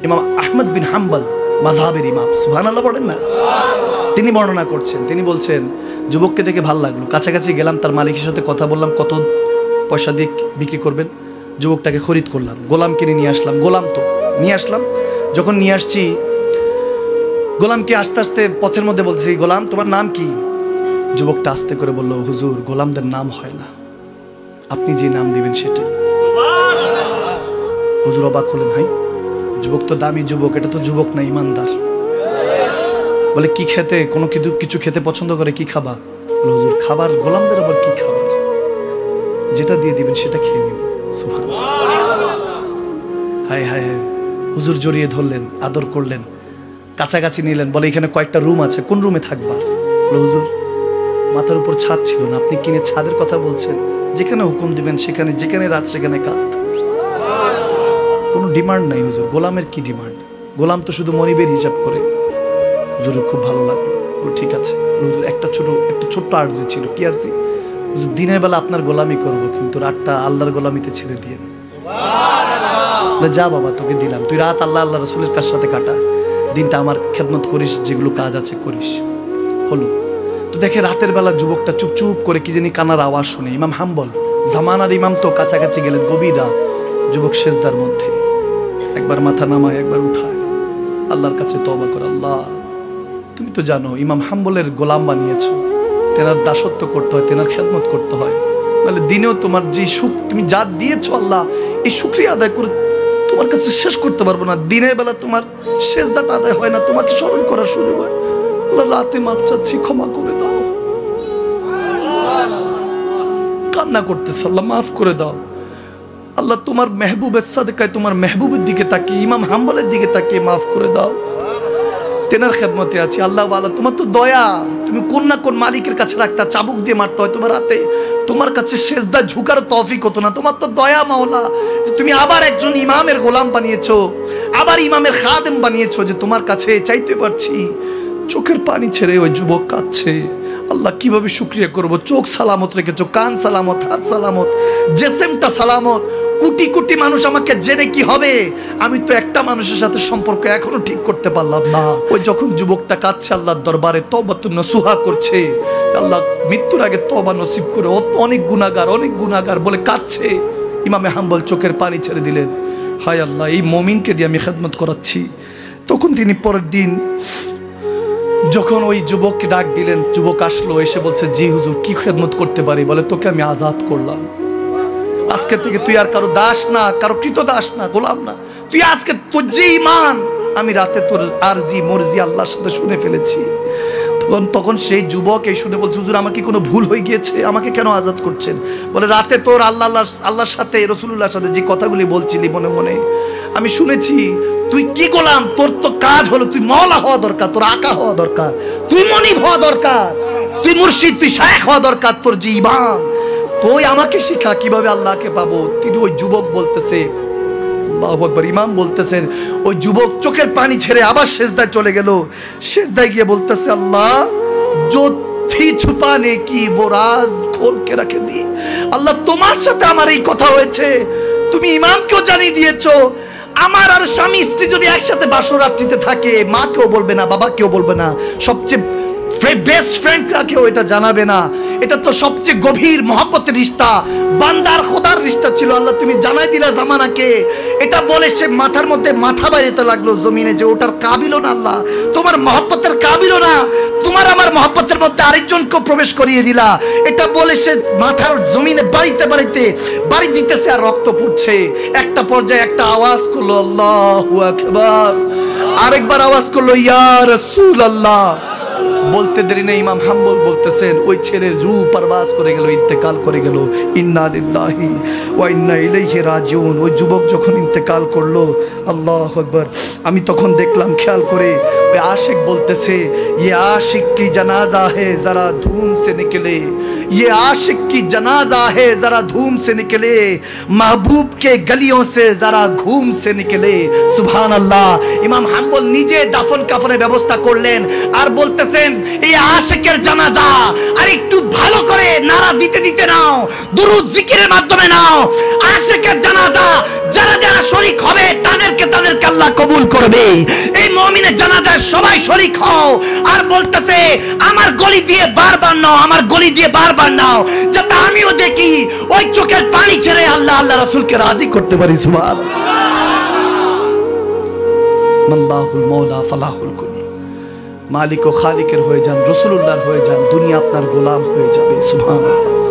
ইমাম আহমদ বিন হাম্বল মাযহাবের ইমাম, সুবহানাল্লাহ পড়েন না, তিনি বর্ণনা করছেন। তিনি বলছেন যুবককে দেখে ভালো লাগলো, কাছাকাছি গেলাম, তার মালিকের সাথে কথা বললাম, কত পয়সা দিয়ে বিক্রি করবেন। যুবকটাকে খরিদ করলাম, গোলাম কিনে নিয়ে আসলাম, গোলাম তো নিয়ে আসলাম। যখন নিয়ে আসছি, গোলামকে আস্তে আস্তে পথের মধ্যে বলছি, গোলাম তোমার নাম কি? যুবকটা আস্তে করে বলল, হুজুর গোলামদের নাম হয় না, আপনি যে নাম দিবেন সেটাই। হুজুর অবাক হলেন, ভাই যুবক তো দামি যুবক, এটা তো যুবক না, ইমানদার। বলে কি খেতে, কোনো কিছু খেতে পছন্দ করে, কি খাবা? বলে হুজুর খাবার, গোলামদের আবার কি খাবার, যেটা দিয়ে দিবেন সেটা খেয়ে নিব। সুবহানাল্লাহ, হায় হায় হায়। হুজুর জড়িয়ে ধরলেন, আদর করলেন, কাছাকাছি নিলেন, বলে এখানে কয়েকটা রুম আছে, কোন রুমে থাকবা? বলে হুজুর মাথার উপর ছাদ ছিল না, আপনি কিনে ছাদের কথা বলছেন, যেখানে হুকুম দিবেন সেখানে, যেখানে রাত সেখানে কাত, কোনো ডিমান্ড নাই হুজুর। গোলামের কি ডিমান্ড? গোলাম তো শুধু মনিবের হিসাব করে। হুজুর খুব ভালো লাগলো, বলো ঠিক আছে। হুজুর একটা ছোট্ট আরজি ছিল। কি আরজি? হুজুর দিনের বেলা আপনার গোলামি করব, কিন্তু রাতটা আল্লাহর গোলামিতে ছেড়ে দিয়ে। যা বাবা তোকে দিলাম, তুই রাত আল্লাহ রসুলের কার সাথে কাটা, দিনটা আমার খেদমত করিস, যেগুলো কাজ আছে করিস। হলো তো দেখে রাতের বেলা যুবকটা চুপচুপ করে কি জানি কানার আওয়াজ শুনে। ইমাম হাম্বল জামানার ইমাম, তো কাছাকাছি গেলেন, গভীর রাত, যুবক সেজদার মধ্যে, একবার মাথা নামায় একবার উঠায়, আল্লাহর কাছে তওবা করে, আল্লাহ তুমি তো জানো ইমাম হাম্বলের গোলাম বানিয়েছো, তেনার দাসত্ব করতে হয়, তেনার খেদমত করতে হয়, তাহলে দিনেও তোমার যে সুখ তুমি যা দিয়েছো আল্লাহ, এই শুকরিয়া আদায় করে তোমার কাছে শেষ করতে পারবো না। দিনের বেলা তোমার সেজদাটা আদায় হয় না, তোমাকে স্মরণ করার সুযোগ হয়। আল্লাহ রাতে মাপ চাচ্ছি, ক্ষমা করে দাও। কান্না করতেছে, আল্লাহ মাফ করে দাও। আল্লাহ তোমার মেহবুবের সাদকায়, তোমার মেহবুবের দিকে তাকিয়ে, ইমাম হাম্বলের দিকে তাকিয়ে মাফ করে দাও। তেনার খেদমতে আছি, আল্লাহ ওয়ালা তোমার তো দয়া, তুমি কোন না কোন মালিকের কাছে রাখতা, চাবুক দিয়ে মারতে হয় তোমার হাতে, তোমার কাছে সেজদা ঝুঁকার তৌফিক হতো না। তোমার তো দয়া মাওলা, যে তুমি আবার একজন ইমামের গোলাম বানিয়েছো, আবার ইমামের খাদেম বানিয়েছো, যে তোমার কাছে চাইতে পারছি। চোখের পানি ছেড়ে ওই যুবক কাঁদছে, আল্লাহ কিভাবে শুকরিয়া করব। চোখ সালামত রেখেছো, কান সালামত, হাত সালামত, জেসেমটা সালামত। কোটি কোটি মানুষ আমাকে জেনে কি হবে, আমি তো একটা মানুষের সাথে সম্পর্ক এখনো ঠিক করতে পারলাম না। ওই যখন যুবকটা কাঁদছে আল্লাহর দরবারে, তওবাতুন নসুহা করছে, আল্লাহ মৃত্যুর আগে তওবা নসিব করে, অনেক গুনাহগার বলে কাঁদছে। ইমামে হাম্বল চোখের পানি ছেড়ে দিলেন, হায় আল্লাহ এই মুমিনকে দিয়ে আমি খেদমত করাচ্ছি। তখন তিনি পরের দিন যখন ওই যুবককে ডাক দিলেন, যুবক আসলো, এসে বলছে, জি হুজুর কি খেদমত করতে পারি? বলে তোকে আমি আজাদ করলাম, আজকে থেকে তুই আর কারো দাস না, কারো কৃত দাস না, গোলাম না, তুই আজকে তোর যে ঈমান, আমি রাতে তোর আরজি মর্জি আল্লাহর সাথে শুনে ফেলেছি। তখন সেই যুবক এই শুনে বলছে, হুজুর আমার কি কোনো ভুল হয়ে গিয়েছে, আমাকে কেন আজাদ করছেন? বলে রাতে তোর আল্লাহর সাথে, রাসূলুল্লাহর সাথে যে কথাগুলি বলছিলি মনে মনে আমি শুনেছি, তুই কি গোলাম, তোর তো কাজ হলো তুই মওলা হওয়া দরকার, তোর আকা হওয়া দরকার, তুই মনিব হওয়া দরকার, তুই মুর্শিদ, তুই শায়েখ হওয়া দরকার, তোর যে ঈমান, তুই আমাকে শিখা কিভাবে আল্লাহকে পাবো। তিনি ওই যুবক বলতেছে, আল্লাহু আকবার, ইমাম বলতেছেন, ওই যুবক চোখের পানি ছেড়ে আবার সেজদায় চলে গেল। সেজদায় গিয়ে বলতেছে, আল্লাহ जो थी छुपाने की वो राज खोल के रखे दी। আল্লাহ তোমার সাথে আমার এই কথা হয়েছে, তুমি ইমামকেও জানিয়ে দিয়েছো। আমার আর স্বামী স্ত্রী যদি একসাথে বাসর রাত্রিতে থাকে, মা কেউ বলবে না, বাবা কেউ বলবে না, সবচেয়ে বেস্ট ফ্রেন্ডরা কেউ এটা জানাবে না। এটা তো সবচেয়ে গভীর মহব্বতের রিশতা, বান্দার খোদার রিশতা ছিল। আল্লাহ তুমি জানাই দিলা জামানাকে। এটা বলে সে মাথার মধ্যে মাথা বাইরেতে লাগলো জমিনে, যে ওটার কাবিলও না, আল্লাহ তোমার মহব্বতের কাবিলও না, তোমার আমার মহব্বতের মধ্যে আরেকজনকে প্রবেশ করিয়ে দিলা। এটা বলে সে মাথার জমিনে বাড়ি দিতেছে, আর রক্ত পড়ছে। একটা পর্যায়ে একটা আওয়াজ করলো, আল্লাহু আকবার। আরেকবার আওয়াজ করলো, ইয়া রাসূলুল্লাহ। বলতে দেরি নেই, ইমাম হাম্বল বলতেছেন, ওই ছেলের রূহ পারবাস করে গেল, ইন্তেকাল করে গেল। ইন্না লিল্লাহি ওয়া ইন্না ইলাইহি রাজিউন। ওই যুবক যখন ইন্তেকাল করলো, আল্লাহু আকবার, আমি তখন দেখলাম খেয়াল করে, ওই আশিক বলতেছে, ये आशिक की जनाजा है जरा धूम से निकले, ये आशिक की जनाजा है जरा धूम से निकले, महबूब के गलियों से जरा घूम से निकले। सुभान अल्लाह। ইমাম হাম্বল নিজে দাফন কাফনের ব্যবস্থা করলেন, আর বলতে বলতেছেন এই আশিকের জানাজা আর একটু ভালো করে নারা দিতে দিতে নাও, দুরূদ জিকিরের মাধ্যমে নাও। আশিকের জানাজা যারা যারা শরীক হবে তাদেরকে আল্লাহ কবুল করবে। এই মুমিনের জানাজায় সবাই শরীক হও। আর বলতেছে আমার গলি দিয়ে বারবার নাও, আমার গলি দিয়ে বারবার নাও, যাতে আমিও দেখি ওই চোখের পানি ছেড়ে আল্লাহ আল্লাহ রাসূলকে রাজি করতে পারি। সুবহানাল্লাহ। মাল্লাহুল মাওলা ফালাহুল কুল। মালিক ও খালিকের হয়ে যান, রাসূলুল্লাহর হয়ে যান, দুনিয়া আপনার গোলাম হয়ে যাবে। সুবহানাল্লাহ।